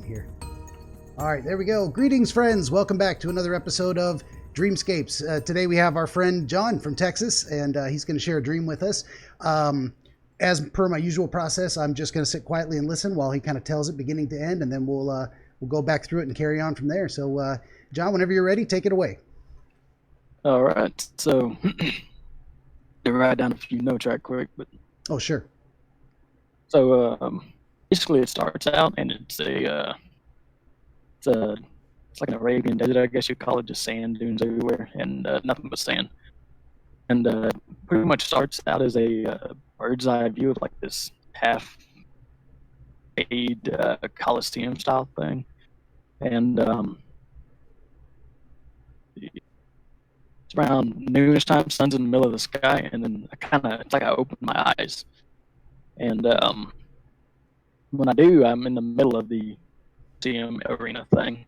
here. All right, there we go. Greetings, friends. Welcome back to another episode of Dreamscapes. Today we have our friend John from Texas, and he's going to share a dream with us. As per my usual process, I'm just going to sit quietly and listen while he kind of tells it beginning to end, and then we'll go back through it and carry on from there. So, John, whenever you're ready, take it away. All right. So, to write down a few notes right quick, but Oh, sure. so basically it starts out and it's like an Arabian desert, I guess you'd call it, just sand dunes everywhere and nothing but sand. And pretty much starts out as a bird's eye view of like this half-made Coliseum style thing, and it's around noonish time, sun's in the middle of the sky, and then it's like I open my eyes, and when I do, I'm in the middle of the museum arena thing,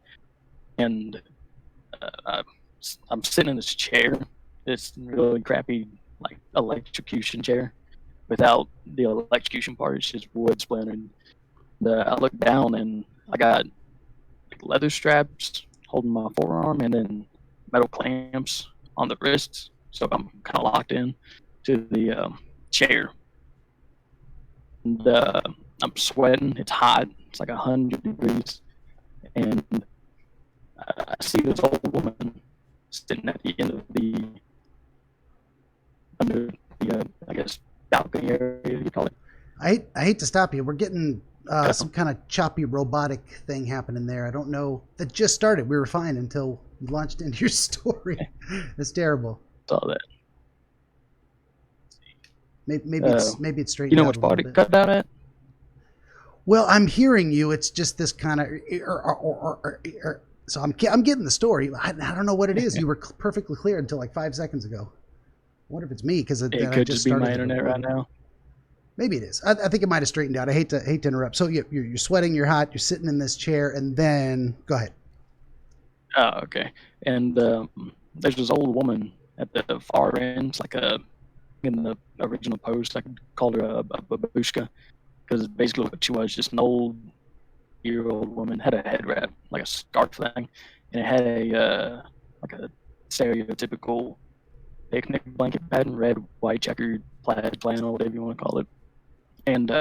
and I'm sitting in this chair, this really crappy like electrocution chair, without the electrocution part. It's just wood splintering. And, I look down and I got like leather straps holding my forearm, and then metal clamps on the wrists, so I'm kind of locked in to the chair. And I'm sweating. It's hot. It's like 100 degrees, and I see this old woman sitting at the end of under the I guess balcony area, you call it. I hate to stop you. We're getting some kind of choppy robotic thing happening there. I don't know. That just started. We were fine until you launched into your story. It's terrible. Saw that. Maybe it's straightened. You know out which a part little it bit. cut out at? Well, I'm hearing you. It's just this kind of. So I'm getting the story. I don't know what it is. You were perfectly clear until like 5 seconds ago. I wonder if it's me because It could just be my internet right now. Maybe it is. I think it might have straightened out. I hate to interrupt. So you're sweating, you're hot, you're sitting in this chair, and then go ahead. Oh, okay. And there's this old woman at the far end. It's like in the original post, I called her a babushka, because basically what she was, just an old woman, had a head wrap, like a scarf thing, and it had a like a stereotypical picnic blanket pattern, red, white, checkered, plaid, flannel, whatever you want to call it. And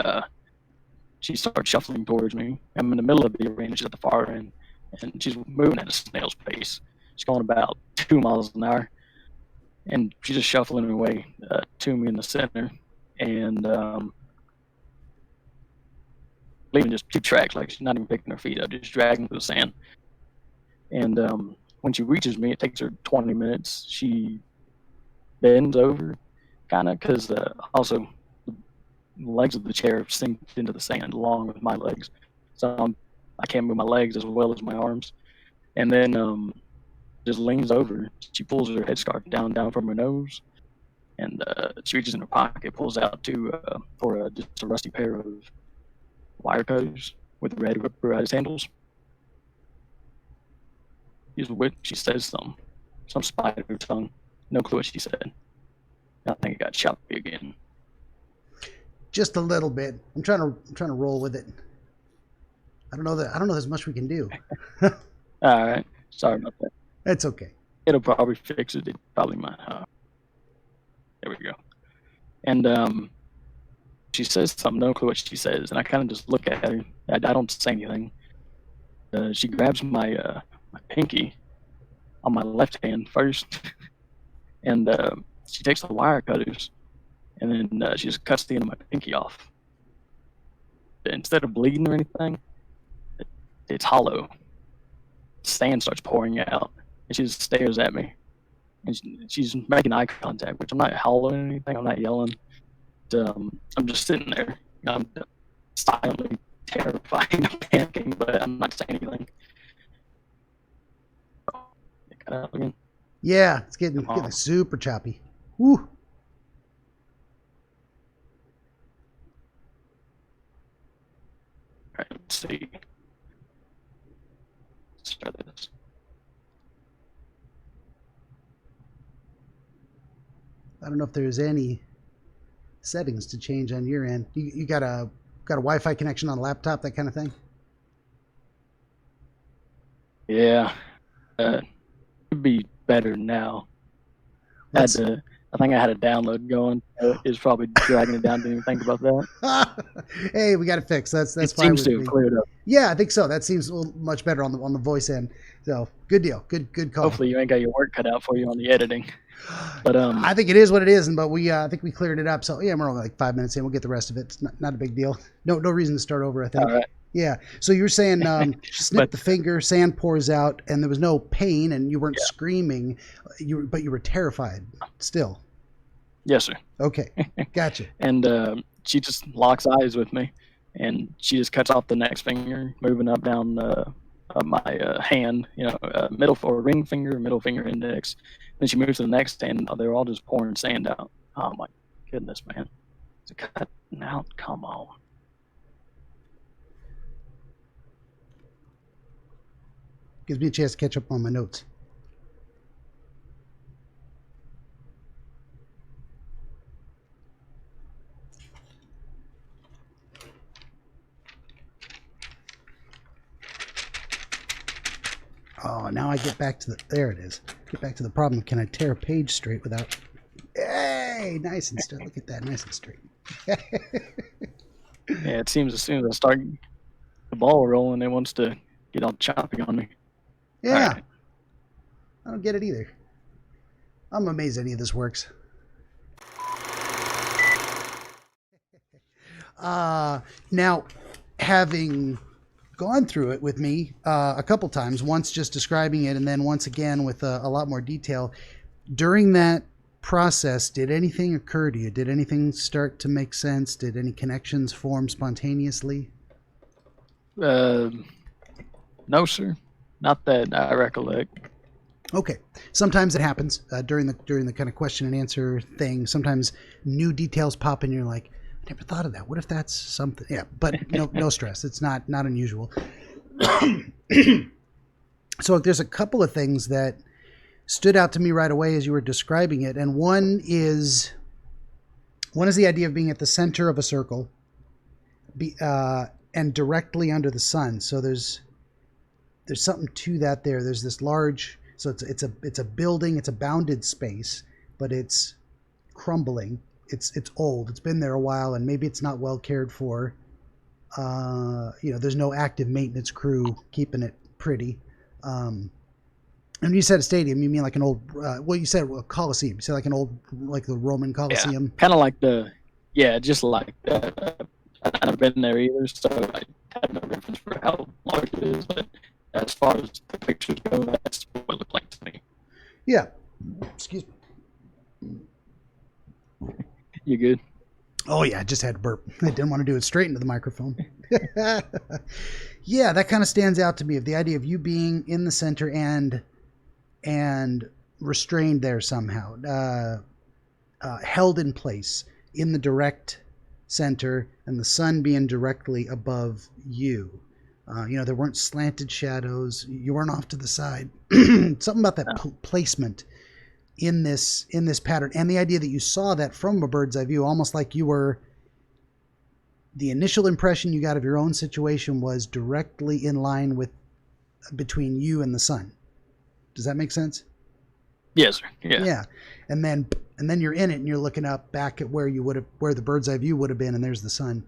she starts shuffling towards me. I'm in the middle of the arena. She's at the far end, and she's moving at a snail's pace. She's going about 2 miles an hour, and she's just shuffling her way to me in the center, and leaving just 2 tracks. Like she's not even picking her feet up, just dragging through the sand. And when she reaches me, it takes her 20 minutes. She bends over, kind of, because also the legs of the chair sink into the sand along with my legs, so I can't move my legs as well as my arms. And then just leans over. She pulls her headscarf down from her nose, and she reaches in her pocket, pulls out just a rusty pair of wire cutters with red rubberized handles. She says some spider tongue. No clue what she said. I think it got choppy again. Just a little bit. I'm trying to roll with it. I don't know there's much we can do. All right. Sorry about that. That's okay. It'll probably fix it. It probably might. There we go. And she says something. No clue what she says. And I kind of just look at her. I don't say anything. She grabs my pinky on my left hand first, and she takes the wire cutters, and then she just cuts the end of my pinky off. Instead of bleeding or anything, it's hollow. Sand starts pouring out, and she just stares at me. And she's making eye contact, which I'm not howling or anything. I'm not yelling. I'm just sitting there. I'm silently terrified and panicking, but I'm not saying anything. Yeah, it's getting super choppy. Woo. All right, let's see. Let's try this. I don't know if there's any settings to change on your end. You got a Wi-Fi connection on a laptop, that kind of thing? Yeah. Could be better now. I think I had a download going. It's probably dragging it down. Didn't even think about that. Hey, we got it fixed. That's It fine seems with to me. have cleared up. Yeah, I think so. That seems a little much better on the voice end. So good deal. Good call. Hopefully you ain't got your work cut out for you on the editing. But I think it is what it is, but we I think we cleared it up. So yeah, we're only like 5 minutes in. We'll get the rest of it. It's not a big deal. No reason to start over, I think. all right. Yeah. So you were saying she snipped the finger, sand pours out, and there was no pain, and you weren't screaming, but you were terrified still. Yes, sir. Okay, gotcha. And she just locks eyes with me, and she just cuts off the next finger, moving up down my hand, middle or ring finger, middle finger, index. Then she moves to the next hand. They're all just pouring sand out. Oh my goodness, man! It's cutting out. Come on. Gives me a chance to catch up on my notes. Oh, now I get back to there it is. Get back to the problem. Can I tear a page straight without... Hey, nice and straight. Look at that, nice and straight. Yeah, it seems as soon as I start the ball rolling, it wants to get all choppy on me. Yeah. Right. I don't get it either. I'm amazed any of this works. Now, having gone through it with me a couple times, once just describing it and then once again with a lot more detail, during that process, did anything occur to you? Did anything start to make sense? Did any connections form spontaneously? No, sir. Not that I recollect. Okay. Sometimes it happens during the kind of question and answer thing. Sometimes new details pop in and you're like, I never thought of that. What if that's something? Yeah, but no stress. It's not unusual. So there's a couple of things that stood out to me right away as you were describing it, and one is the idea of being at the center of a circle, and directly under the sun. So there's something to that there. There's this large, so it's a building, it's a bounded space, but it's crumbling. It's old. It's been there a while, and maybe it's not well cared for. There's no active maintenance crew keeping it pretty. And you said a stadium, you mean like an old? You said a Coliseum. You said like an old, like the Roman Coliseum. Yeah, kind of like just like that. I've never been there either, so I have no reference for how large it is. But as far as the pictures go, that's what it looked like to me. Yeah. Excuse me. You good? Oh yeah, I just had to burp. I didn't want to do it straight into the microphone. Yeah, that kind of stands out to me, of the idea of you being in the center and restrained there somehow, held in place in the direct center, and the sun being directly above you. There weren't slanted shadows. You weren't off to the side. Something about that placement in this pattern, and the idea that you saw that from a bird's eye view, almost like you were, the initial impression you got of your own situation was directly in line with, between you and the sun. Does that make sense? Yes, sir. Yeah. Yeah. And then you're in it and you're looking up back at where the bird's eye view would have been, and there's the sun.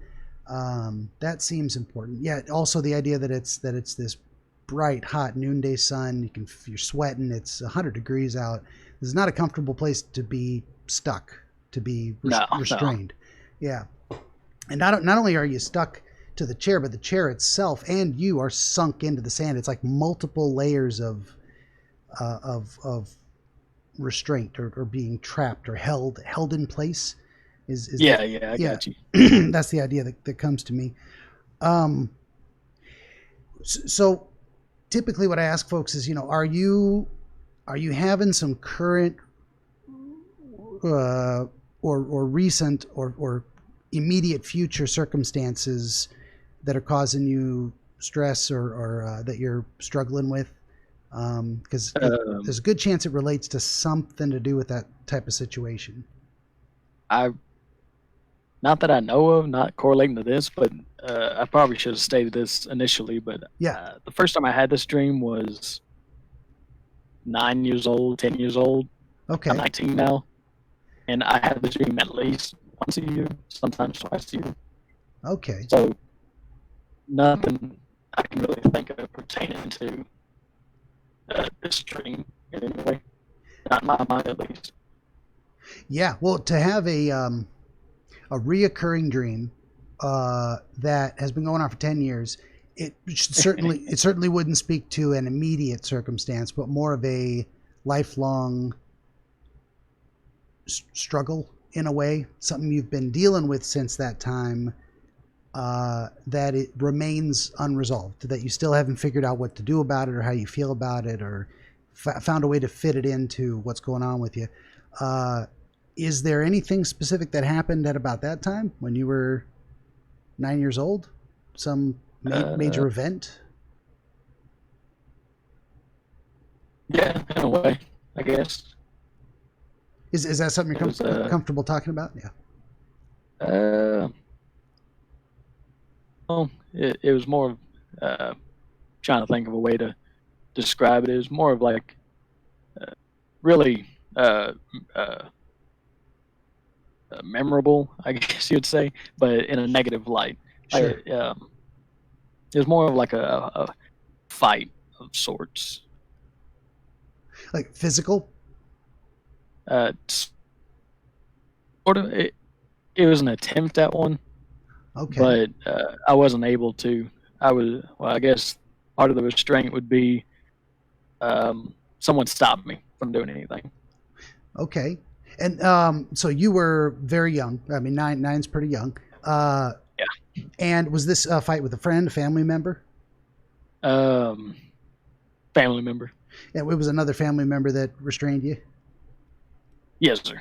That seems important. Yeah. Also the idea that it's this bright, hot noonday sun. You're sweating. It's 100 degrees out. This is not a comfortable place to be stuck, to be restrained. No. Yeah. And not only are you stuck to the chair, but the chair itself and you are sunk into the sand. It's like multiple layers of restraint or being trapped or held in place. I got you. That's the idea that comes to me. So typically what I ask folks is, are you having some current or recent or immediate future circumstances that are causing you stress or that you're struggling with? Because there's a good chance it relates to something to do with that type of situation. I not that I know of, not correlating to this, but I probably should have stated this initially. But Yeah. the first time I had this dream was 9 years old, 10 years old. Okay. I'm 19 now, and I have this dream at least once a year, sometimes twice a year. Okay. So nothing I can really think of pertaining to this dream in any way. Not in my mind, at least. Yeah. Well, to have a reoccurring dream that has been going on for 10 years, it certainly wouldn't speak to an immediate circumstance, but more of a lifelong struggle in a way, something you've been dealing with since that time, that it remains unresolved, that you still haven't figured out what to do about it or how you feel about it, or found a way to fit it into what's going on with you. Is there anything specific that happened at about that time when you were 9 years old? Some major event? Yeah, in a way, I guess. Is that something you're comfortable talking about? Yeah. Well, it was more of trying to think of a way to describe it. It was more of like really memorable, I guess you'd say, but in a negative light. Sure. It was more of like a fight of sorts. Like physical? Sort of. It was an attempt at one. Okay. But I wasn't able to. I guess part of the restraint would be someone stopped me from doing anything. Okay. And so you were very young. I mean, nine's pretty young. Yeah. And was this a fight with a friend, a family member? Family member. Yeah, it was another family member that restrained you? Yes, sir.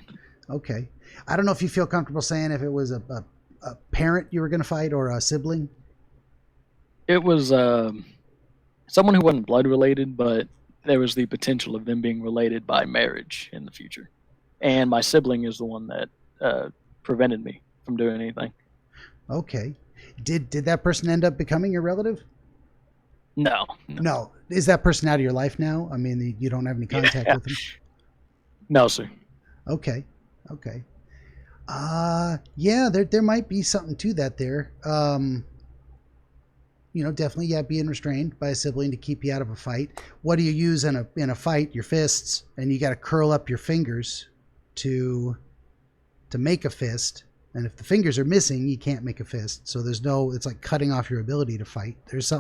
Okay. I don't know if you feel comfortable saying if it was a parent you were going to fight or a sibling. It was someone who wasn't blood related, but there was the potential of them being related by marriage in the future. And my sibling is the one that prevented me from doing anything. Okay. Did that person end up becoming your relative? No. No. Is that person out of your life now? I mean, you don't have any contact with them? No, sir. Okay. Yeah, there might be something to that there. Definitely, yeah, being restrained by a sibling to keep you out of a fight. What do you use in a fight? Your fists, and you got to curl up your fingers to make a fist. And if the fingers are missing, you can't make a fist. So it's like cutting off your ability to fight. There's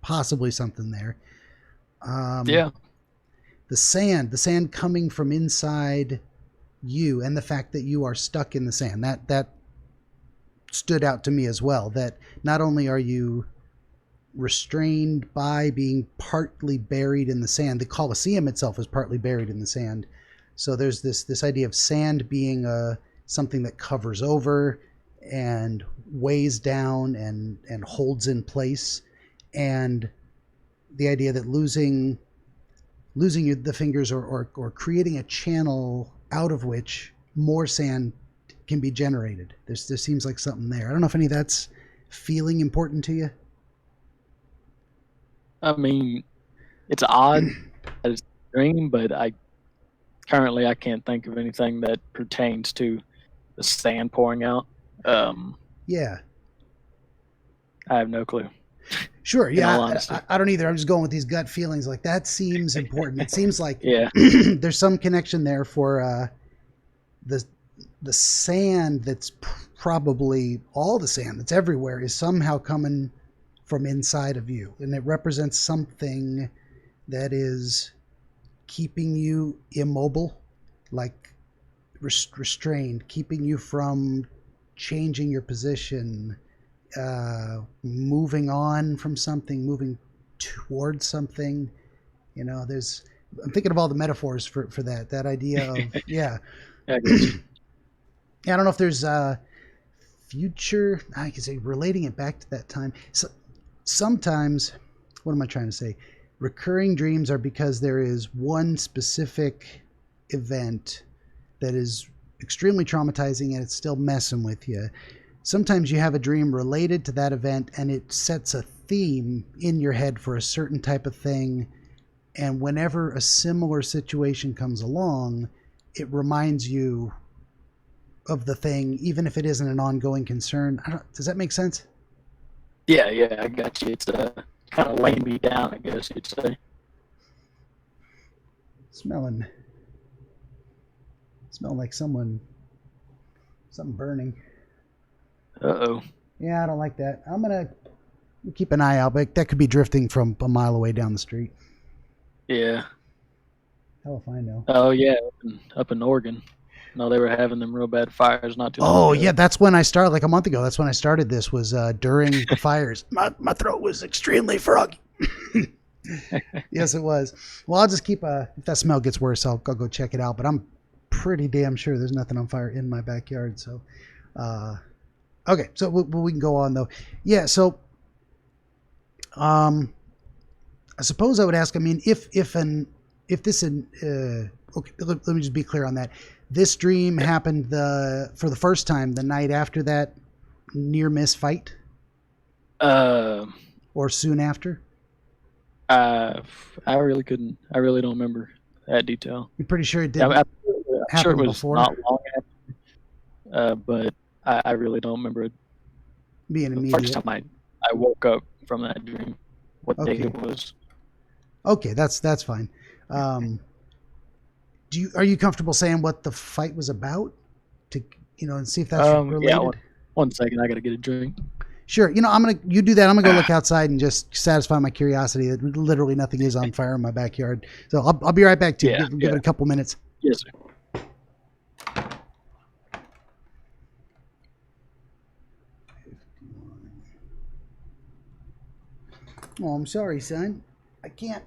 possibly something there. Yeah. The sand coming from inside you, and the fact that you are stuck in the sand, that stood out to me as well. That not only are you restrained by being partly buried in the sand, the Colosseum itself is partly buried in the sand. So there's this idea of sand being something that covers over and weighs down and holds in place, and the idea that losing the fingers or creating a channel out of which more sand can be generated. There seems like something there. I don't know if any of that's feeling important to you. I mean, it's odd that it's a dream, but I can't think of anything that pertains to the sand pouring out. Yeah. I have no clue. Sure. Yeah. I don't either. I'm just going with these gut feelings. Like, that seems important. It seems like there's some connection there for the sand that's probably all the sand that's everywhere is somehow coming from inside of you. And it represents something that is keeping you immobile, like restrained, keeping you from changing your position, moving on from something, moving towards something. I'm thinking of all the metaphors for that idea of, yeah. I don't know if there's future, I can say, relating it back to that time. So sometimes, what am I trying to say? Recurring dreams are because there is one specific event that is extremely traumatizing and it's still messing with you. Sometimes you have a dream related to that event and it sets a theme in your head for a certain type of thing. And whenever a similar situation comes along, it reminds you of the thing, even if it isn't an ongoing concern. Does that make sense? Yeah, I got you. It's kind of laying me down, I guess you'd say. Smelling like something burning. Uh-oh. Yeah, I don't like that. I'm gonna keep an eye out, but that could be drifting from a mile away down the street. Yeah. Hell if I know. Oh yeah, up in Oregon. No, they were having them real bad fires not too long ago. Oh yeah, that's when I started, like a month ago. That's when I started this, was during the fires. My throat was extremely froggy. Yes, it was. Well, I'll just keep if that smell gets worse, I'll go check it out. But I'm pretty damn sure there's nothing on fire in my backyard. So, okay, so we can go on though. Yeah, so I suppose I would ask. I mean, if this okay, let me just be clear on that. This dream happened for the first time the night after that near miss fight, or soon after. I really don't remember that detail. You're pretty sure it didn't I'm happen sure it was before? not long after, but I really don't remember it Being the immediate. first time I woke up from that dream. What day it was? Okay, that's fine. Are you comfortable saying what the fight was about? To and see if that's related. Yeah, one second, I gotta get a drink. Sure. You do that. I'm gonna go look outside and just satisfy my curiosity. Literally nothing is on fire in my backyard. So I'll be right back to you. Yeah, Give it a couple minutes. Yes, sir. Oh, I'm sorry, son. I can't.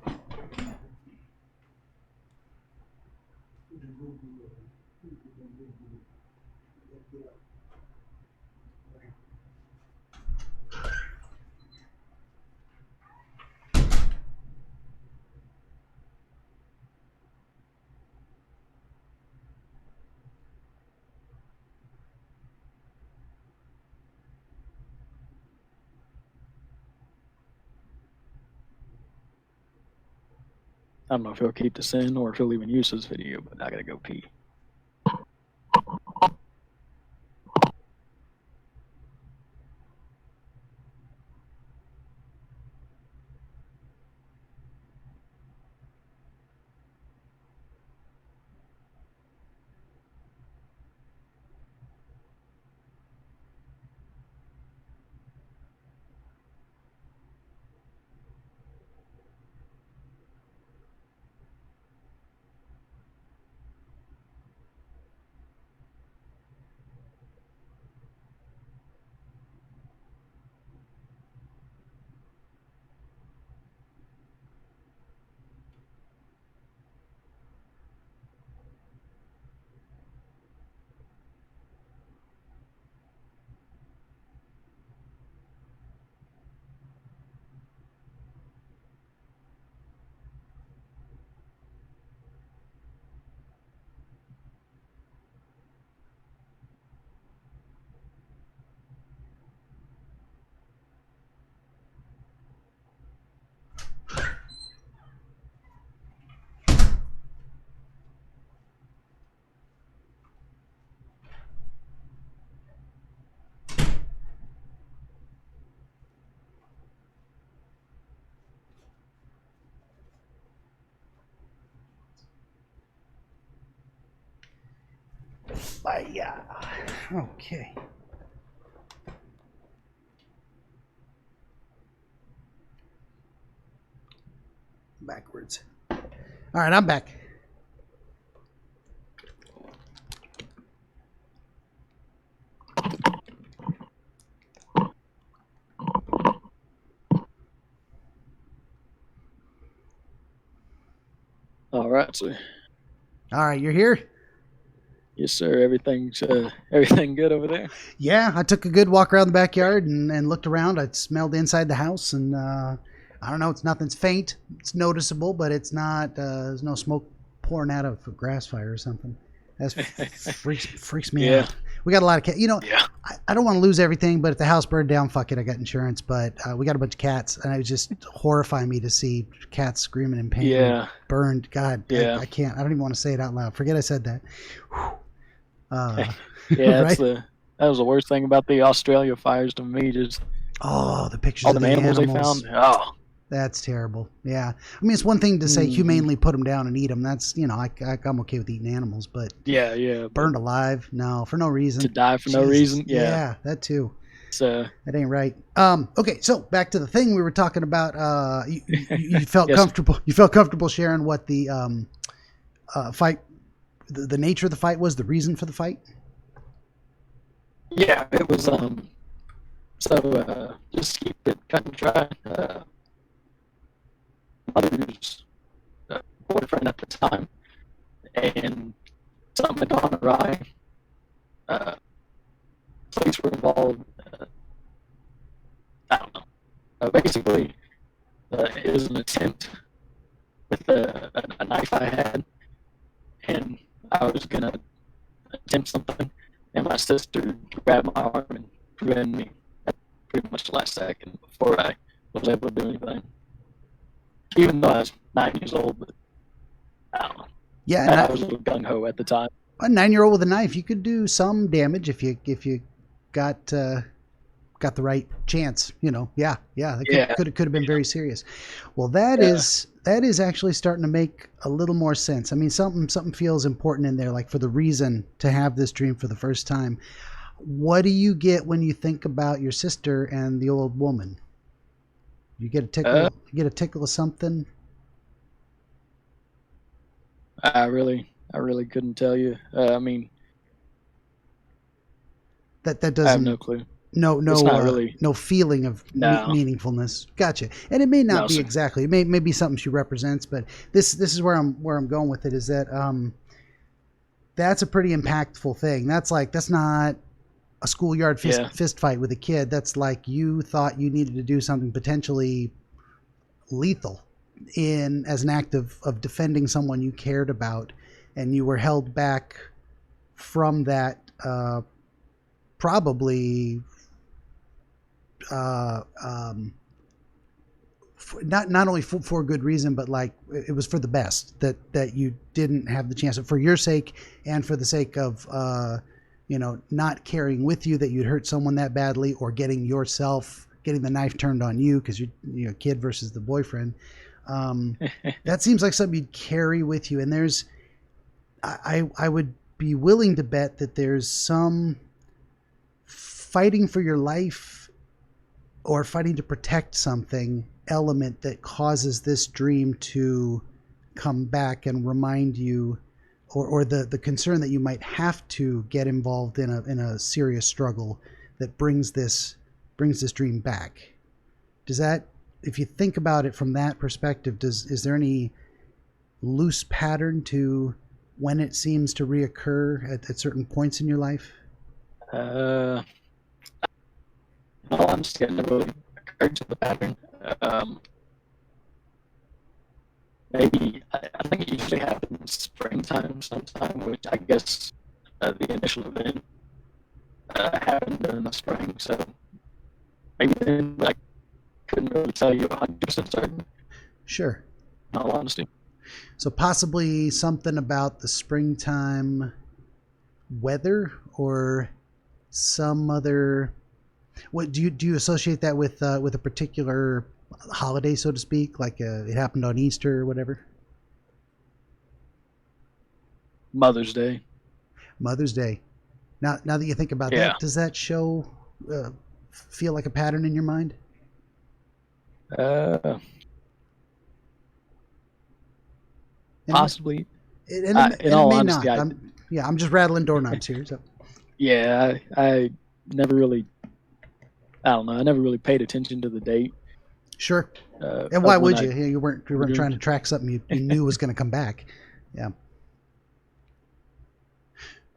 I don't know if he'll keep this in or if he'll even use this video, but I gotta go pee. Yeah. Okay. Backwards. All right, I'm back. All right, sir. All right, you're here? Yes, sir. Everything good over there? Yeah, I took a good walk around the backyard and looked around. I smelled inside the house, and I don't know. Nothing's faint. It's noticeable, but it's not. There's no smoke pouring out of a grass fire or something. That freaks me Yeah. out. We got a lot of cats. Yeah. I don't want to lose everything, but if the house burned down, fuck it, I got insurance. But we got a bunch of cats, and it was just horrifying me to see cats screaming in pain. Yeah. Burned. God, Yeah. I can't. I don't even want to say it out loud. Forget I said that. Yeah, right? that was the worst thing about the Australia fires to me. Just the pictures all of the animals they found. Oh, that's terrible. Yeah. I mean, it's one thing to say humanely put them down and eat them. That's, I'm okay with eating animals, but yeah. Burned alive? No, for no reason. To die for no reason? Yeah. That too. So that ain't right. Okay, so back to the thing we were talking about. You felt Yes. comfortable. You felt comfortable sharing what the fight, the nature of the fight was, the reason for the fight. yeah, it was just to keep it cut and dry. Mother's boyfriend at the time, and something had gone awry. Police were involved. I don't know. Basically, it was an attempt with a knife I had, and I was gonna attempt something, and my sister grabbed my arm and prevented me at pretty much the last second before I was able to do anything. Even though I was 9 years old, but I don't know. Yeah, and I was a little gung ho at the time. a 9-year-old with a knife, you could do some damage if you got the right chance. Yeah, that could have been very serious. Well, that is actually starting to make a little more sense. I mean, something feels important in there, like for the reason to have this dream for the first time. What do you get when you think about your sister and the old woman? You get a tickle. You get a tickle of something. I really couldn't tell you. I mean, That doesn't. I have no clue. No, It's not really. no feeling of No. meaningfulness. Gotcha. And it may not No, be sir. exactly. It may be something she represents, but this is where I'm going with it. Is that that's a pretty impactful thing. That's not a schoolyard fist fight with a kid. That's like you thought you needed to do something potentially lethal as an act of defending someone you cared about, and you were held back from that probably not only for good reason, but like it was for the best that you didn't have the chance, for your sake and for the sake of not carrying with you that you'd hurt someone that badly, or getting the knife turned on you because you're a kid versus the boyfriend. That seems like something you'd carry with you, and I would be willing to bet that there's some fighting for your life or fighting to protect something element that causes this dream to come back and remind you, or the concern that you might have to get involved in a serious struggle that brings this dream back. Does that, if you think about it from that perspective, is there any loose pattern to when it seems to reoccur at certain points in your life? No, I'm just getting really occurred to the pattern. Maybe I think it usually happens springtime sometime, which I guess the initial event happened in the spring. So maybe then, but I couldn't really tell you 100% certain. Sure. In all honesty. So possibly something about the springtime weather, or some other. What do you associate that with a particular holiday, so to speak, like it happened on Easter or whatever? Mother's Day. Mother's Day. Now that you think about that, does that show feel like a pattern in your mind? Possibly. In all honesty, I'm just rattling doorknobs here. So. Yeah, I never really. I don't know. I never really paid attention to the date. Sure. And why would you? You weren't trying to track something you knew was going to come back. Yeah.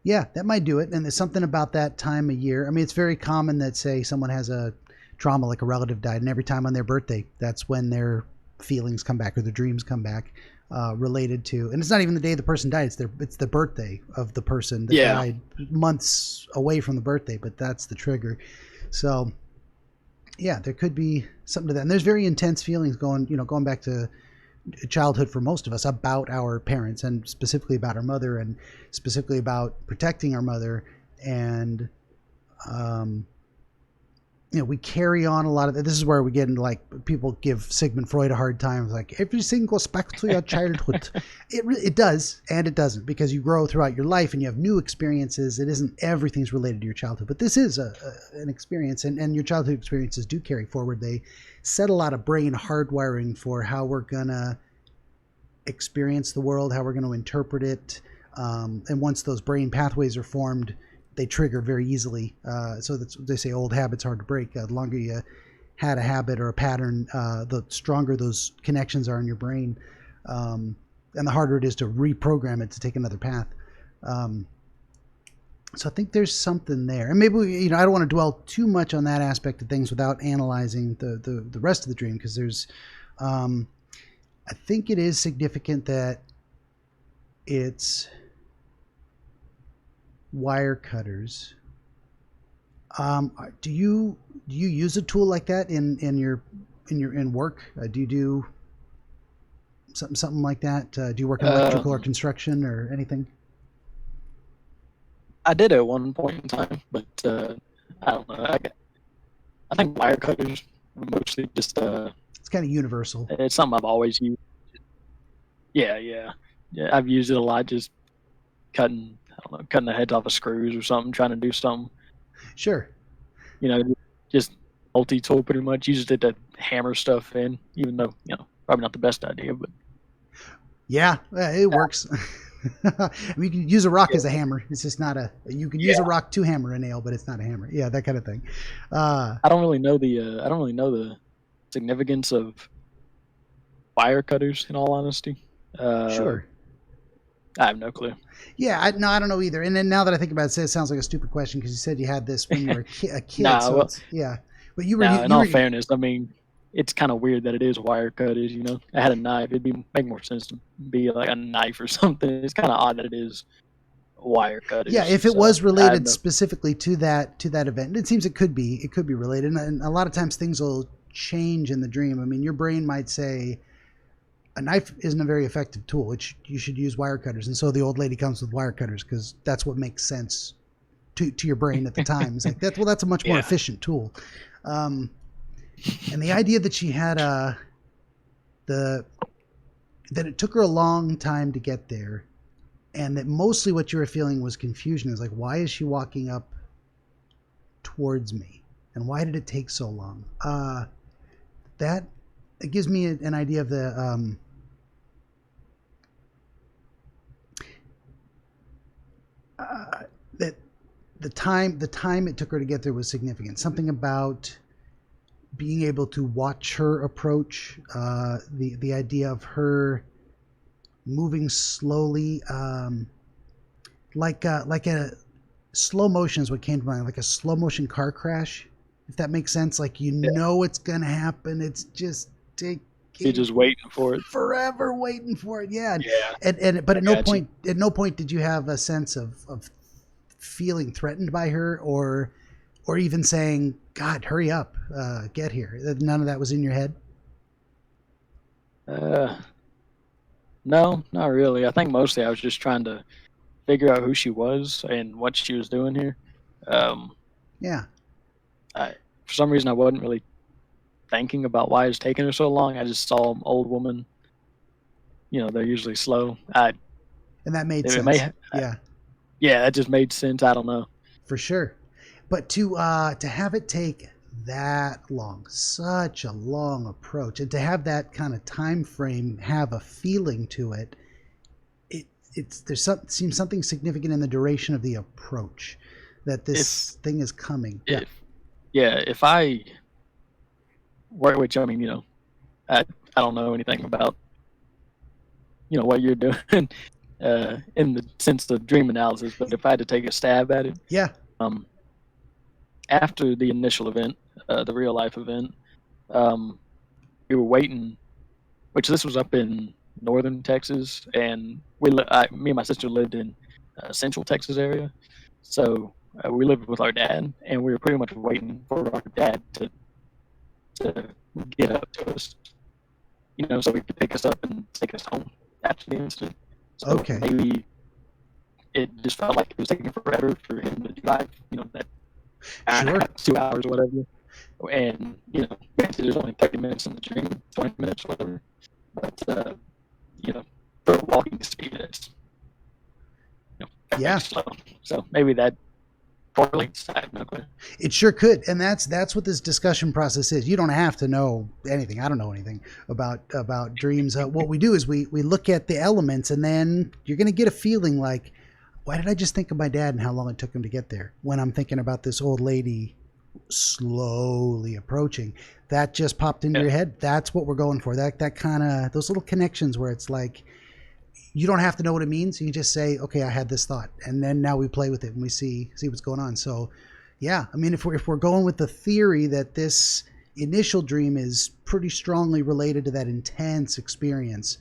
Yeah, that might do it. And there's something about that time of year. I mean, it's very common that, say, someone has a trauma, like a relative died, and every time on their birthday, that's when their feelings come back or their dreams come back. related to, and it's not even the day the person died. It's the birthday of the person that died months away from the birthday, but that's the trigger. So yeah, there could be something to that. And there's very intense feelings going back to childhood for most of us about our parents, and specifically about our mother, and specifically about protecting our mother. And we carry on a lot of that. This is where we get into, like, people give Sigmund Freud a hard time. Like, everything goes back to your childhood. It does, and it doesn't, because you grow throughout your life and you have new experiences. It isn't everything's related to your childhood, but this is an experience, and your childhood experiences do carry forward. They set a lot of brain hardwiring for how we're gonna experience the world, how we're going to interpret it. And once those brain pathways are formed, they trigger very easily. So that's, they say old habits hard to break. The longer you had a habit or a pattern, the stronger those connections are in your brain. And the harder it is to reprogram it to take another path. So I think there's something there. And maybe, I don't want to dwell too much on that aspect of things without analyzing the rest of the dream, because there's, I think it is significant that it's wire cutters. Do you use a tool like that in work? Do you do something like that? Do you work in electrical or construction or anything? I did at one point in time, but I don't know. I think wire cutters are mostly just it's kind of universal. It's something I've always used. Yeah. I've used it a lot, just cutting the heads off of screws or something, trying to do something. Sure. Just multi-tool pretty much. Used it to hammer stuff in, even though, probably not the best idea, but. Yeah, it works. I mean, you can use a rock as a hammer. It's just not you can use a rock to hammer a nail, but it's not a hammer. Yeah, that kind of thing. I don't really know the significance of wire cutters, in all honesty. Sure. I have no clue. Yeah, I don't know either. And then now that I think about it, it sounds like a stupid question, because you said you had this when you were a kid. Yeah. But you were. In all fairness, I mean, it's kind of weird that it is wire cutters. I had a knife. It'd make more sense to be like a knife or something. It's kind of odd that it is wire cutters. Yeah, if it was related specifically to that event, it seems it could be related. And a lot of times things will change in the dream. I mean, your brain might say a knife isn't a very effective tool, which you should use wire cutters. And so the old lady comes with wire cutters because that's what makes sense to your brain at the time. It's like that's a much more efficient tool. And the idea that she had that it took her a long time to get there, and that mostly what you were feeling was confusion. Is like, why is she walking up towards me, and why did it take so long? That it gives me an idea of the that the time it took her to get there was significant. Something about being able to watch her approach, the idea of her moving slowly, like a slow motion is what came to mind, like a slow motion car crash, if that makes sense. Like, it's gonna happen. It's just you're just waiting for it. Forever waiting for it. Yeah. But at no point did you have a sense of feeling threatened by her, or even saying, God, hurry up, get here. None of that was in your head? No, not really. I think mostly I was just trying to figure out who she was and what she was doing here. Yeah. For some reason, I wasn't really thinking about why it's taking her so long. I just saw an old woman. They're usually slow. And that made sense. Yeah, it just made sense. I don't know. For sure. But to have it take that long, such a long approach, and to have that kind of time frame have a feeling to it, seems something significant in the duration of the approach, that this thing is coming. If I work, which I mean, I don't know anything about what you're doing in the sense of dream analysis, but if I had to take a stab at it, after the initial event, the real life event, we were waiting, which this was up in northern Texas, and me and my sister lived in central Texas area. So we lived with our dad, and we were pretty much waiting for our dad to get up to us, so he could pick us up and take us home after the incident. So Okay. maybe it just felt like it was taking forever for him to drive, that hour and a half, 2 hours or whatever. And, granted, there's only 30 minutes in the dream, 20 minutes, whatever. But, for walking speed, it's, Yeah. slow. So maybe that correlates. I have no clue. It sure could, and that's what this discussion process is. You don't have to know anything. I don't know anything about dreams. What we do is we look at the elements, and then you're going to get a feeling like, why did I just think of my dad and how long it took him to get there? When I'm thinking about this old lady slowly approaching, that just popped into your head. That's what we're going for. That kind of those little connections where it's like, you don't have to know what it means. You can just say, okay, I had this thought, and then now we play with it and we see what's going on. So, yeah, I mean, if we're going with the theory that this initial dream is pretty strongly related to that intense experience,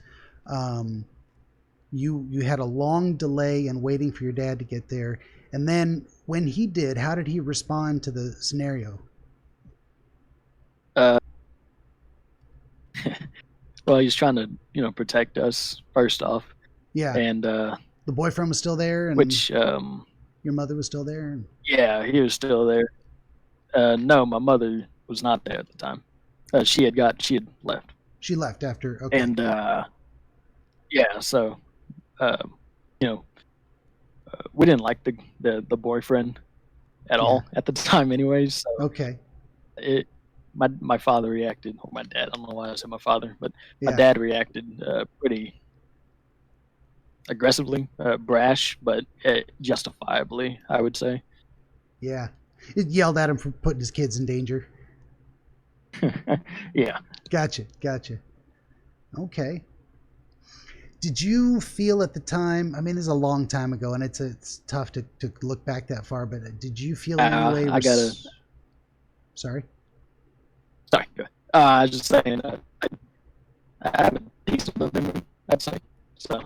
you had a long delay in waiting for your dad to get there, and then when he did, how did he respond to the scenario? Well, he's trying to, protect us first off. Yeah. And the boyfriend was still there, and which your mother was still there. And... yeah, he was still there. No, my mother was not there at the time. She had left. She left after. Okay. And yeah, so we didn't like the boyfriend at all at the time, anyways. So okay. My father reacted, or my dad. I don't know why I said my father, but my dad reacted pretty aggressively, brash, but justifiably, I would say. Yeah, it yelled at him for putting his kids in danger. Yeah. Gotcha. Okay. Did you feel at the time? I mean, this is a long time ago, and it's tough to look back that far. But did you feel in any way? Sorry. Sorry. Go ahead. I was just saying, I have a decent memory, I'd say. So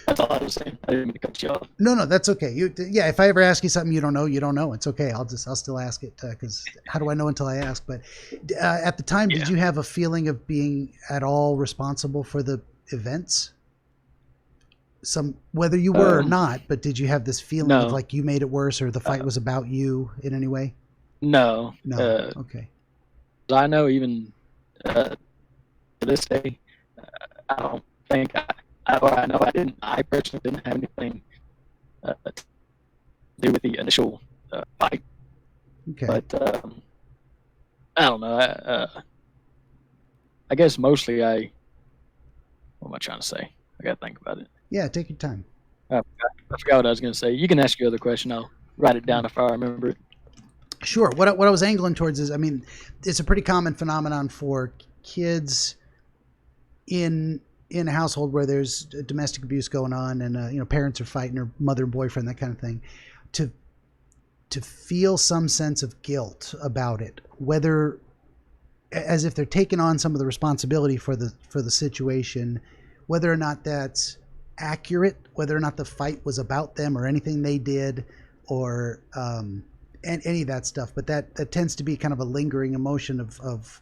that's all I was saying. I didn't mean to cut you off. No, that's okay. If I ever ask you something you don't know, it's okay. I'll still ask it because how do I know until I ask? But at the time, did you have a feeling of being at all responsible for the events? Whether you were or not, but did you have this feeling of like you made it worse, or the fight was about you in any way? No. Okay. I know even to this day, I don't think I personally didn't have anything to do with the initial fight. Okay. But I don't know. I guess mostly what am I trying to say? I got to think about it. Yeah, take your time. I forgot what I was going to say. You can ask your other question. I'll write it down if I remember it. Sure. What I was angling towards is, I mean, it's a pretty common phenomenon for kids in a household where there's domestic abuse going on, and parents are fighting, or mother and boyfriend, that kind of thing, to feel some sense of guilt about it, whether as if they're taking on some of the responsibility for the situation, whether or not that's accurate, whether or not the fight was about them or anything they did, or and any of that stuff. But that tends to be kind of a lingering emotion of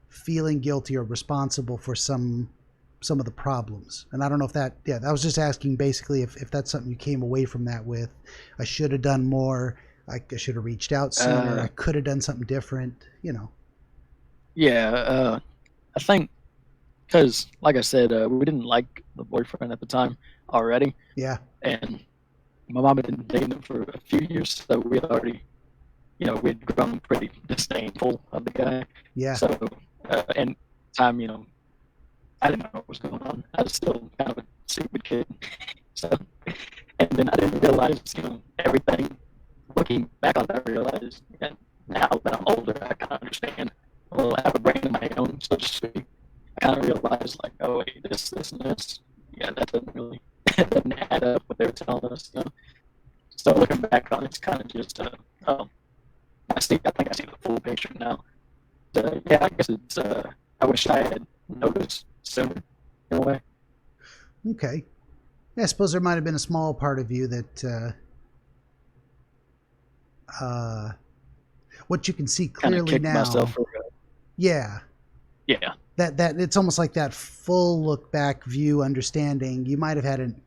feeling guilty or responsible for some of the problems. And I don't know if I was just asking basically if that's something you came away from that with. I should have done more. I should have reached out sooner. I could have done something different, Yeah, I think because, like I said, we didn't like the boyfriend at the time already. Yeah. And my mom had been dating him for a few years, so we had already, we'd grown pretty disdainful of the guy. Yeah. So, and time, I didn't know what was going on. I was still kind of a stupid kid. So, and then I didn't realize, everything. Looking back on that, I realized, and now that I'm older, I kind of understand. Well, I have a brain of my own, so to speak. I kind of realized, like, oh, wait, this, and this. Yeah, that doesn't add up what they were telling us. So looking back on it, it's kind of just, I think I see the full picture now. Yeah, I guess it's, I wish I had noticed similar in a way. Okay. Yeah, I suppose there might have been a small part of you that what you can see Kind of clearly kicked now. myself for Yeah. yeah. That it's almost like that full look back view understanding. You might have had an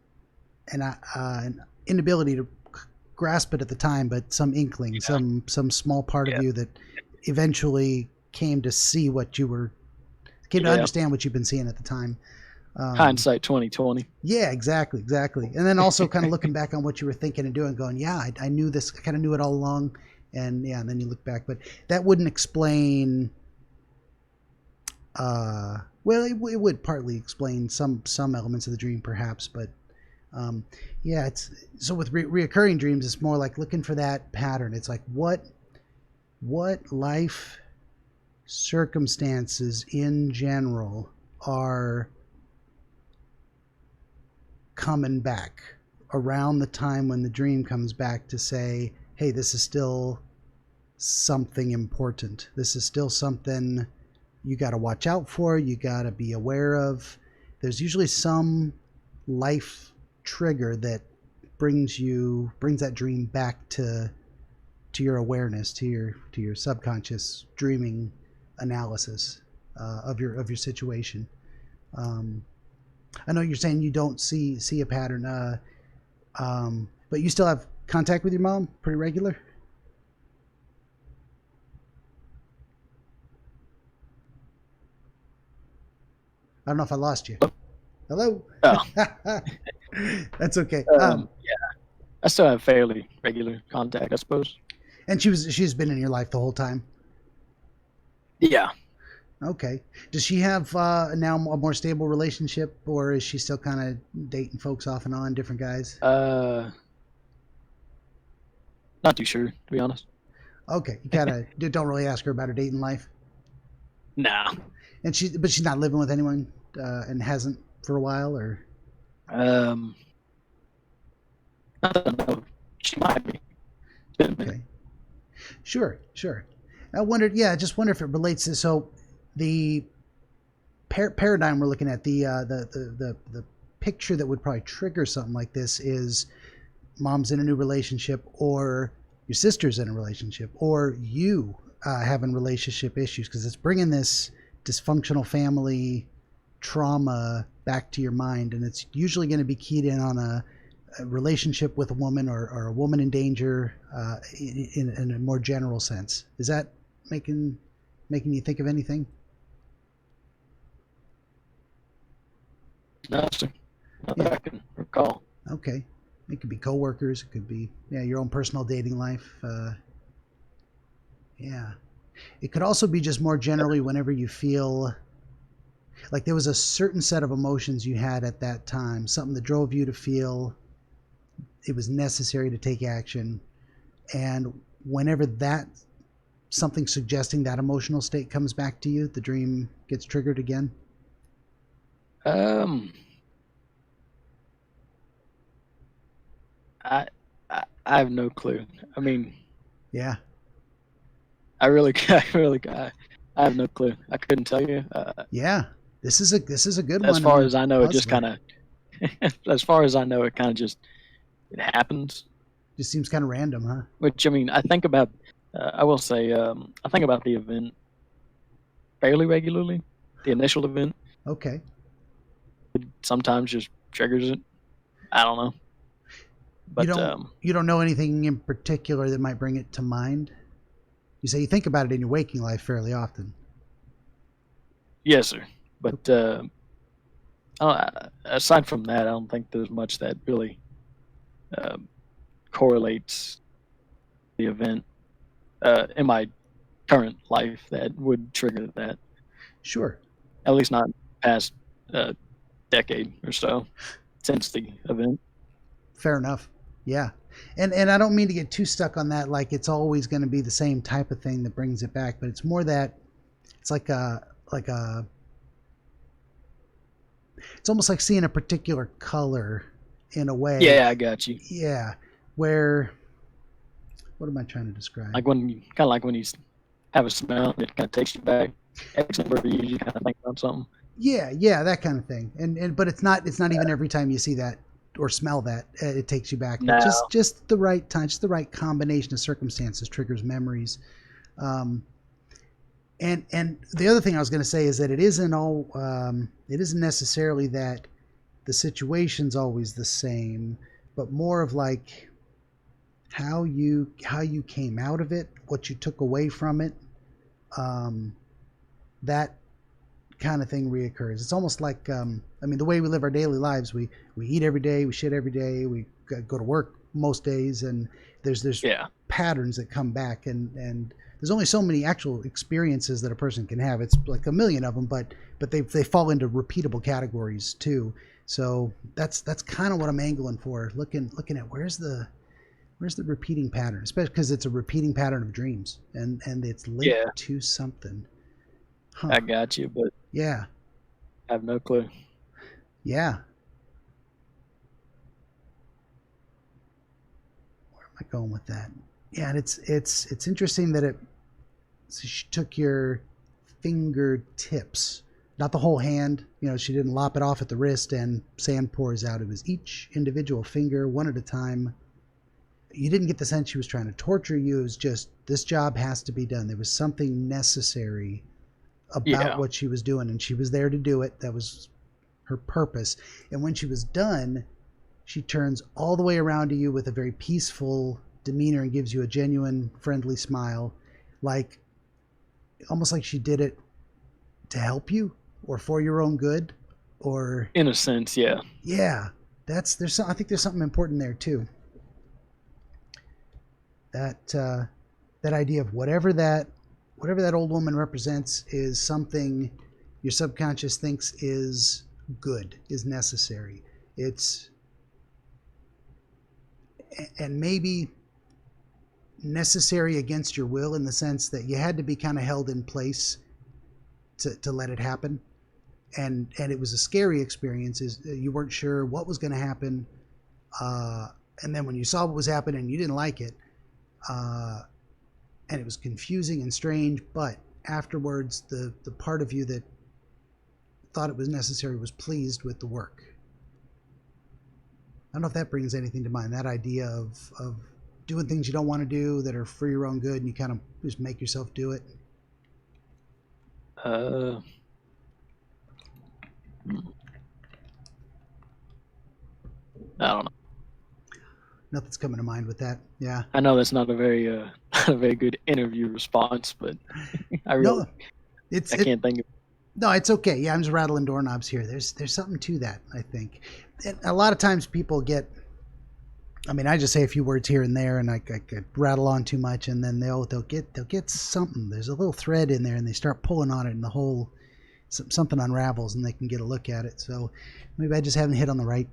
inability to grasp it at the time, but some inkling, some small part of you that eventually came to see what you were, came to understand what you've been seeing at the time. Hindsight 2020. Yeah, exactly. And then also kind of looking back on what you were thinking and doing, going, yeah, I knew this. I kind of knew it all along, and yeah, and then you look back, but that wouldn't explain. Well, it would partly explain some elements of the dream, perhaps, but yeah, it's so with reoccurring dreams, it's more like looking for that pattern. It's like what life circumstances in general are coming back around the time when the dream comes back to say, hey, this is still something important. This is still something you got to watch out for. You got to be aware of. There's usually some life trigger that brings that dream back to your awareness, to your subconscious dreaming analysis of your situation. I know you're saying you don't see a pattern, but you still have contact with your mom pretty regular? I don't know if I lost you. Hello? Oh. That's okay. Yeah, I still have fairly regular contact, I suppose. And she's been in your life the whole time? Yeah. Okay. Does she have now a more stable relationship, or is she still kind of dating folks off and on, different guys? Not too sure, to be honest. Okay. You kind of don't really ask her about her dating life? Nah. And but she's not living with anyone and hasn't for a while, or? Not that I know. She might be. Okay. Sure. I wondered. Yeah, I just wonder if it relates to the paradigm we're looking at. The picture that would probably trigger something like this is mom's in a new relationship, or your sister's in a relationship, or you having relationship issues, because it's bringing this dysfunctional family trauma back to your mind, and it's usually going to be keyed in on a relationship with a woman, or a woman in danger in a more general sense. Is that making you think of anything? No, sir. Not that I can recall. Okay. It could be coworkers. It could be your own personal dating life. Yeah. It could also be just more generally whenever you feel like there was a certain set of emotions you had at that time, something that drove you to feel it was necessary to take action. And whenever that something suggesting that emotional state comes back to you, the dream gets triggered again? I have no clue. I mean, yeah. I have no clue. I couldn't tell you. Yeah, this is a good one. As far as I know, it just kind of. As far as I know, it kind of just it happens. Just seems kind of random, huh? Which, I mean, I think about. I will say, I think about the event fairly regularly. The initial event. Okay. It sometimes just triggers it. I don't know. But you don't know anything in particular that might bring it to mind? You say you think about it in your waking life fairly often. Yes, sir. But aside from that, I don't think there's much that really correlates the event in my current life that would trigger that. Sure. At least not past decade or so since the event. Fair enough. Yeah. And I don't mean to get too stuck on that, like it's always going to be the same type of thing that brings it back, but it's more that it's it's almost like seeing a particular color in a way. Yeah, I got you. Yeah. Where, what am I trying to describe? Like when you have a smell, it kind of takes you back. X number of years, you kind of think about something. Yeah, that kind of thing. And but it's not even every time you see that or smell that it takes you back. No. Just the right time, just the right combination of circumstances triggers memories. Um, and the other thing I was going to say is that it isn't necessarily that the situation's always the same, but more of like how you came out of it, what you took away from it. That kind of thing reoccurs. It's almost like the way we live our daily lives, we eat every day, we shit every day, we go to work most days, and there's patterns that come back, and there's only so many actual experiences that a person can have. It's like a million of them, but they fall into repeatable categories too. So that's kind of what I'm angling for, looking at where's the repeating pattern, especially because it's a repeating pattern of dreams, and it's linked to something. Huh. I got you, but yeah, I have no clue. Yeah. Where am I going with that? Yeah, and it's interesting that she took your fingertips, not the whole hand. She didn't lop it off at the wrist and sand pours out. It was each individual finger, one at a time. You didn't get the sense she was trying to torture you. It was just, this job has to be done. There was something necessary about what she was doing, and she was there to do it. That was her purpose. And when she was done, she turns all the way around to you with a very peaceful demeanor and gives you a genuine friendly smile, like almost like she did it to help you or for your own good, or in a sense. I think there's something important there too. That idea of whatever that old woman represents is something your subconscious thinks is good, is necessary. And maybe necessary against your will, in the sense that you had to be kind of held in place to let it happen. And it was a scary experience. You weren't sure what was going to happen. And then when you saw what was happening, you didn't like it. And it was confusing and strange, but afterwards, the part of you that thought it was necessary was pleased with the work. I don't know if that brings anything to mind, that idea of doing things you don't want to do that are for your own good, and you kind of just make yourself do it. I don't know. Nothing's coming to mind with that. Yeah. I know that's not a very a very good interview response, but I can't think of. No, it's okay. Yeah, I'm just rattling doorknobs here. There's something to that, I think. And a lot of times people get, I just say a few words here and there, and I could rattle on too much, and then they'll get something. There's a little thread in there, and they start pulling on it, and the whole something unravels, and they can get a look at it. So maybe I just haven't hit on the right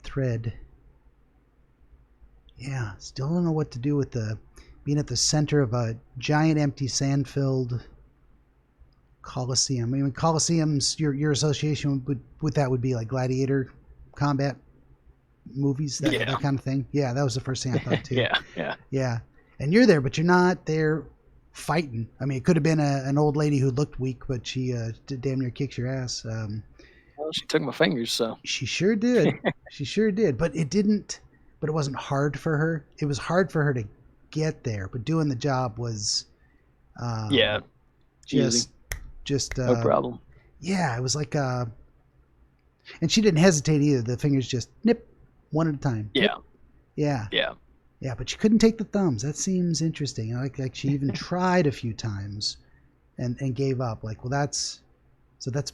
thread. Yeah, still don't know what to do with being at the center of a giant, empty, sand-filled Coliseum. Coliseums, your association with that would be like gladiator combat movies, that kind of thing. Yeah, that was the first thing I thought too. Yeah. And you're there, but you're not there fighting. It could have been an old lady who looked weak, but she damn near kicks your ass. Well, she took my fingers, so. She sure did. She sure did. But it didn't. But it wasn't hard for her. It was hard for her to get there, but doing the job was. Just no problem. Yeah, it was like and she didn't hesitate either. The fingers just nip one at a time. Yeah. Nip. Yeah, but she couldn't take the thumbs. That seems interesting. Like she even tried a few times and gave up. Like, well, that's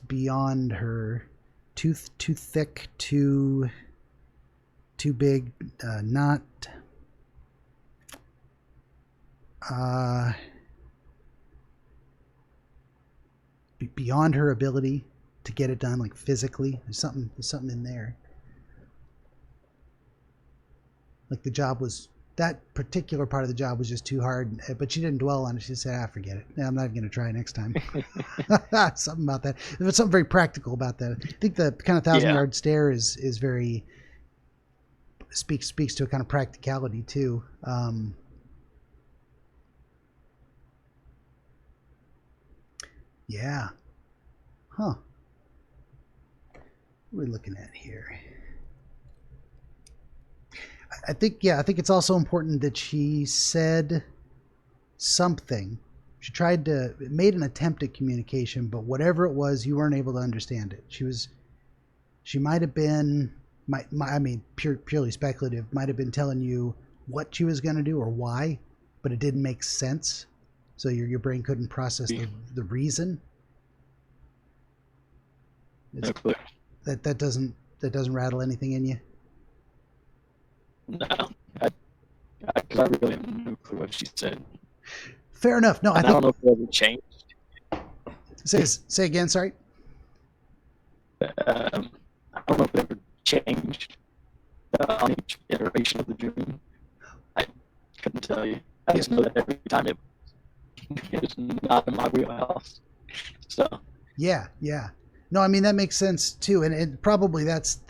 beyond her. Too thick, too big, not beyond her ability to get it done, like physically. There's something in there. Like that particular part of the job was just too hard, but she didn't dwell on it. She said, forget it. I'm not even going to try next time. Something about that. There was something very practical about that. I think the kind of 1,000-yard stare is very speaks to a kind of practicality too. Yeah. Huh. What are we looking at here? I think it's also important that she said something. She made an attempt at communication, but whatever it was, you weren't able to understand it. She might have been, purely speculative, might have been telling you what she was going to do or why, but it didn't make sense. So your brain couldn't process the reason. No clue. That doesn't rattle anything in you? No, I really have no clue what she said. Fair enough. No, I don't know if it ever changed. Say again. Sorry. I don't know if it ever changed on each iteration of the dream. I couldn't tell you. I just know that every time it was not in my wheelhouse. So. Yeah. No, I mean that makes sense too, and probably that's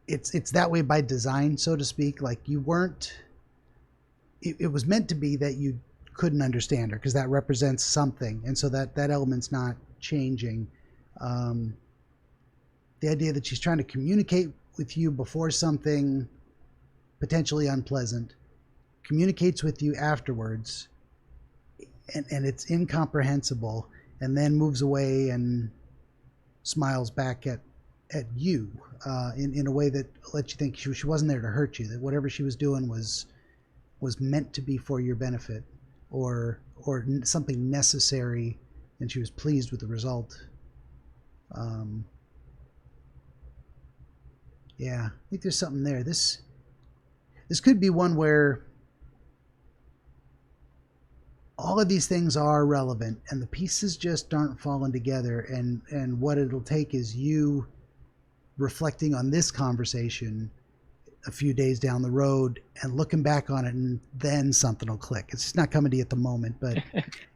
it's that way by design, so to speak. Like you weren't. It was meant to be that you couldn't understand her because that represents something, and so that element's not changing. The idea that she's trying to communicate with you before something potentially unpleasant, communicates with you afterwards, and it's incomprehensible, and then moves away and smiles back at you in a way that lets you think she wasn't there to hurt you, that whatever she was doing was meant to be for your benefit or something necessary, and she was pleased with the result. Yeah, I think there's something there. This could be one where all of these things are relevant and the pieces just aren't falling together, and what it'll take is you reflecting on this conversation a few days down the road and looking back on it, and then something will click. It's just not coming to you at the moment, but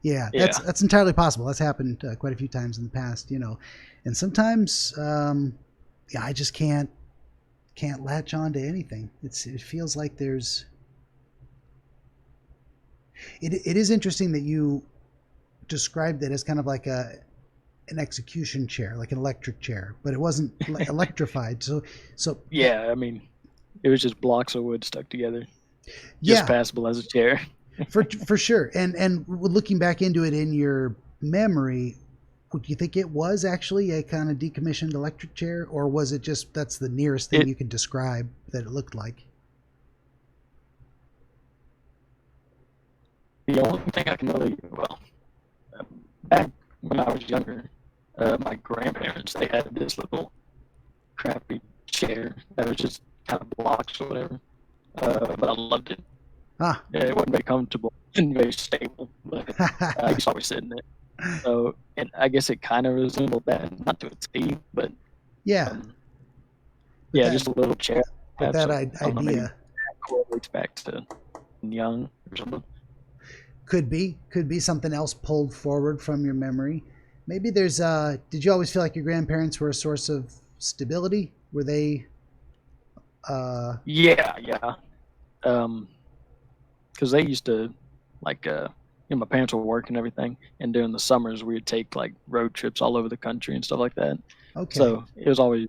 yeah. That's entirely possible. That's happened quite a few times in the past, and sometimes I just can't latch on to anything. It feels like there's it is interesting that you described it as kind of like an execution chair, like an electric chair, but it wasn't electrified. So yeah, I mean, it was just blocks of wood stuck together. Just passable as a chair. for sure. And looking back into it in your memory, would you think it was actually a kind of decommissioned electric chair, or was it just that's the nearest thing you could describe that it looked like? The only thing I can really, back when I was younger, my grandparents, they had this little crappy chair that was just kind of blocks or whatever, but I loved it. Yeah, it wasn't very comfortable and very stable, but I used to always sit in it. So, and I guess it kind of resembled that, not to a T, but just a little chair. But that idea correlates back to young or something. Could be something else pulled forward from your memory. Maybe there's did you always feel like your grandparents were a source of stability? Were they yeah. Because they used to, like, my parents would work and everything, and during the summers we would take like road trips all over the country and stuff like that. Okay. So it was always,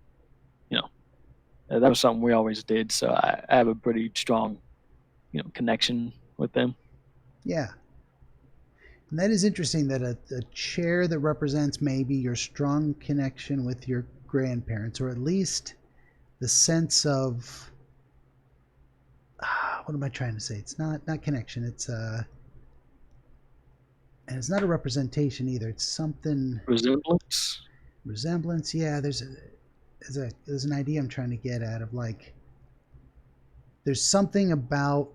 that was something we always did. So I have a pretty strong, connection with them. Yeah. And that is interesting that a chair that represents maybe your strong connection with your grandparents, or at least the sense of, what am I trying to say? It's not connection. It's and it's not a representation either. It's something resemblance. Yeah, there's an idea I'm trying to get at of like, there's something about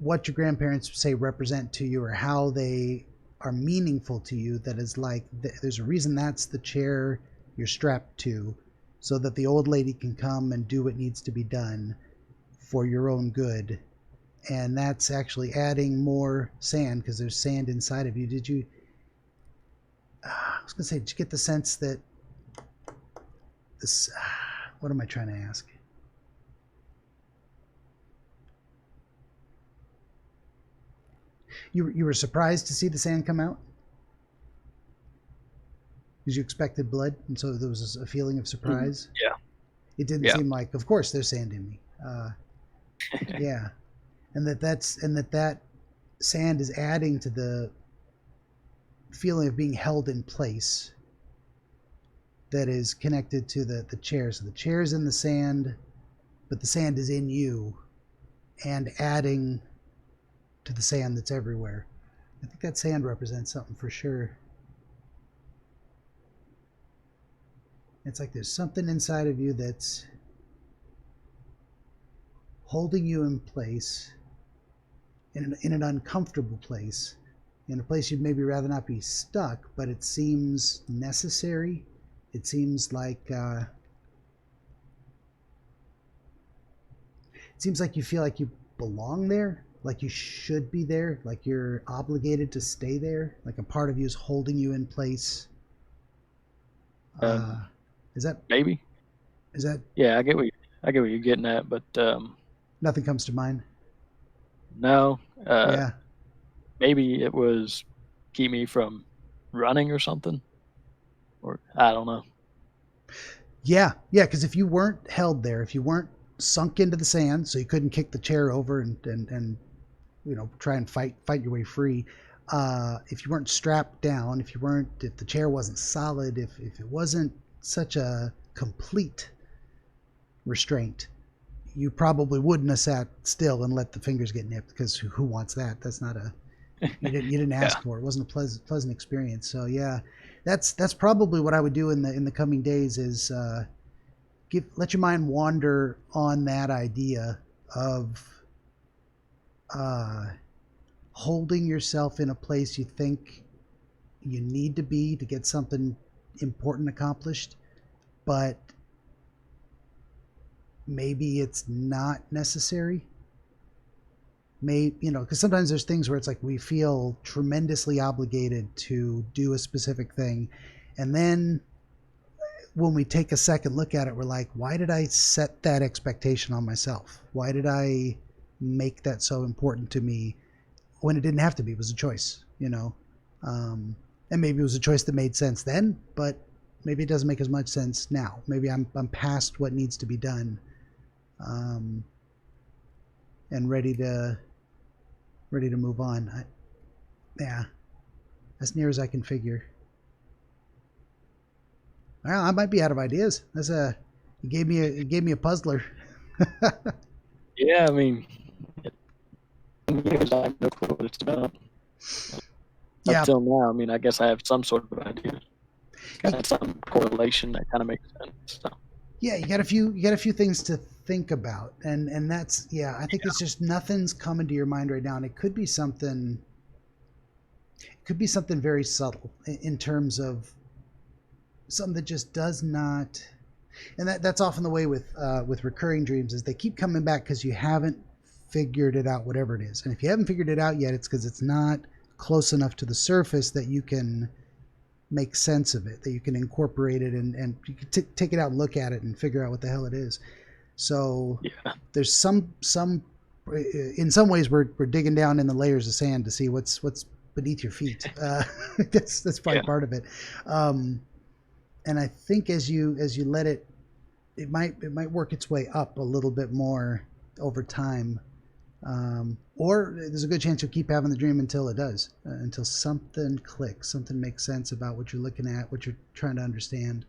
what your grandparents say represent to you, or how they are meaningful to you, that is like, there's a reason that's the chair you're strapped to, so that the old lady can come and do what needs to be done for your own good. And that's actually adding more sand, because there's sand inside of you. Did you I was gonna say, did you get the sense that this what am I trying to ask? You were surprised to see the sand come out? because you expected blood, and so there was a feeling of surprise. Yeah. It didn't Yeah. seem like, of course, there's sand in me. Yeah, and that sand is adding to the feeling of being held in place. That is connected to the chair. So the chair's in the sand, but the sand is in you, and adding to the sand that's everywhere. I think that sand represents something for sure. It's like there's something inside of you that's holding you in place, in an uncomfortable place, in a place you'd maybe rather not be stuck, but it seems necessary. It seems like you feel like you belong there, like you should be there, like you're obligated to stay there, like a part of you is holding you in place. Is that maybe? Is that? Yeah, I get what you're getting at, but Nothing comes to mind. no. Yeah. Maybe it was keep me from running or something, or I don't know. Yeah, because if you weren't held there, if you weren't sunk into the sand, so you couldn't kick the chair over and try and fight your way free. If you weren't strapped down, if the chair wasn't solid, if it wasn't such a complete restraint, you probably wouldn't have sat still and let the fingers get nipped, because who wants that? That's not you didn't ask for it. It wasn't a pleasant experience. So yeah, that's probably what I would do in the coming days is let your mind wander on that idea of holding yourself in a place you think you need to be to get something important accomplished, but maybe it's not necessary. Because sometimes there's things where it's like we feel tremendously obligated to do a specific thing, and then when we take a second look at it, we're like, why did I set that expectation on myself? Why did I make that so important to me when it didn't have to be? It was a choice, and maybe it was a choice that made sense then, but maybe it doesn't make as much sense now. Maybe I'm past what needs to be done, and ready to move on. As near as I can figure. Well, I might be out of ideas. You gave me a puzzler. Yeah, I mean, years I have no clue what it's about. Yeah. Until now, I mean, I guess I have some sort of idea. Got some correlation that kind of makes sense. So. Yeah, you got a few things to think about, and that's I think it's just nothing's coming to your mind right now, and it could be something very subtle in terms of something that just does not, and that's often the way with recurring dreams, is they keep coming back because you haven't figured it out, whatever it is. And if you haven't figured it out yet, it's because it's not close enough to the surface that you can make sense of it, that you can incorporate it and you can take it out and look at it and figure out what the hell it is. So there's some in some ways we're digging down in the layers of sand to see what's beneath your feet. That's probably part of it. And I think as you let it might work its way up a little bit more over time. Or there's a good chance you'll keep having the dream until it does, until something clicks, something makes sense about what you're looking at, what you're trying to understand.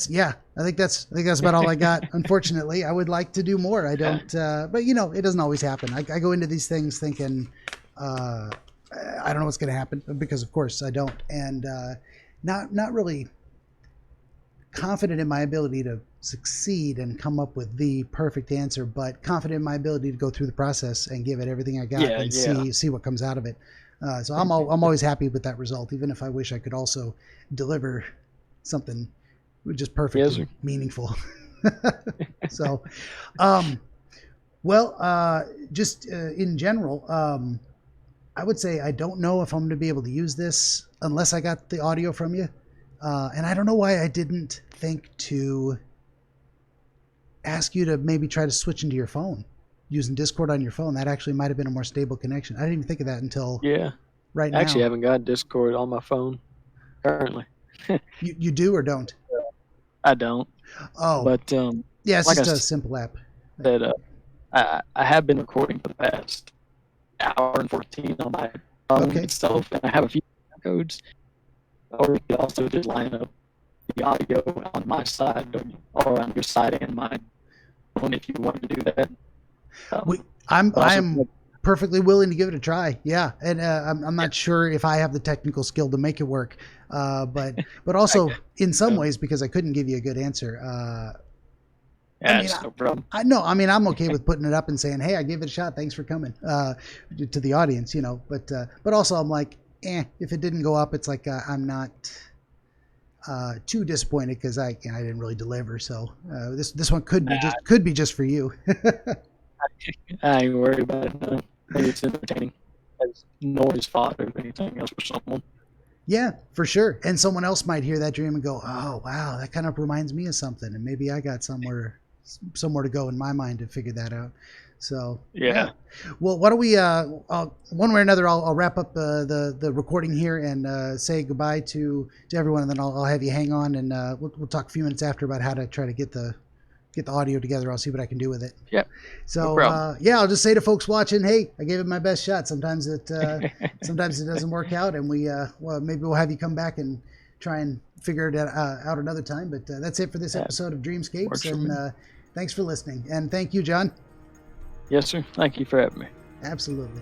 Yeah. I think that's about all I got. Unfortunately, I would like to do more. I don't, but it doesn't always happen. I go into these things thinking, I don't know what's going to happen, because of course I don't, and not really confident in my ability to succeed and come up with the perfect answer, but confident in my ability to go through the process and give it everything I got and see what comes out of it. So I'm always happy with that result, even if I wish I could also deliver something just perfect and meaningful. So, just in general, I would say I don't know if I'm going to be able to use this unless I got the audio from you. And I don't know why I didn't think to ask you to maybe try to switch into your phone. using Discord on your phone, that actually might have been a more stable connection. I didn't even think of that until right now. I actually haven't got Discord on my phone currently. You do or don't? I don't. Oh, but yeah, it's like just a simple app. That I have been recording for the past hour and 14 on my phone itself, and I have a few codes. Or you could also just line up the audio on my side or on your side and mine if you want to do that. I'm perfectly willing to give it a try. Yeah, and I'm not sure if I have the technical skill to make it work, but also in some ways because I couldn't give you a good answer. No problem. I'm okay with putting it up and saying, "Hey, I gave it a shot. Thanks for coming," to the audience, But also, I'm like, if it didn't go up, it's like I'm not too disappointed because I didn't really deliver. So this one could be just for you. I ain't worried about it. No. Maybe it's entertaining as noise fodder or anything else for someone. Yeah, for sure. And someone else might hear that dream and go, "Oh, wow, that kind of reminds me of something," and maybe I got somewhere to go in my mind to figure that out. So yeah. Well, why don't we one way or another I'll wrap up the recording here and say goodbye to everyone, and then I'll have you hang on, and we'll talk a few minutes after about how to try to get the audio together. I'll see what I can do with it. Yep. So I'll just say to folks watching, hey, I gave it my best shot. Sometimes it doesn't work out, and maybe we'll have you come back and try and figure it out another time. But that's it for this episode of Dreamscapes, and thanks for listening, and thank you, John. Yes, sir. Thank you for having me. Absolutely.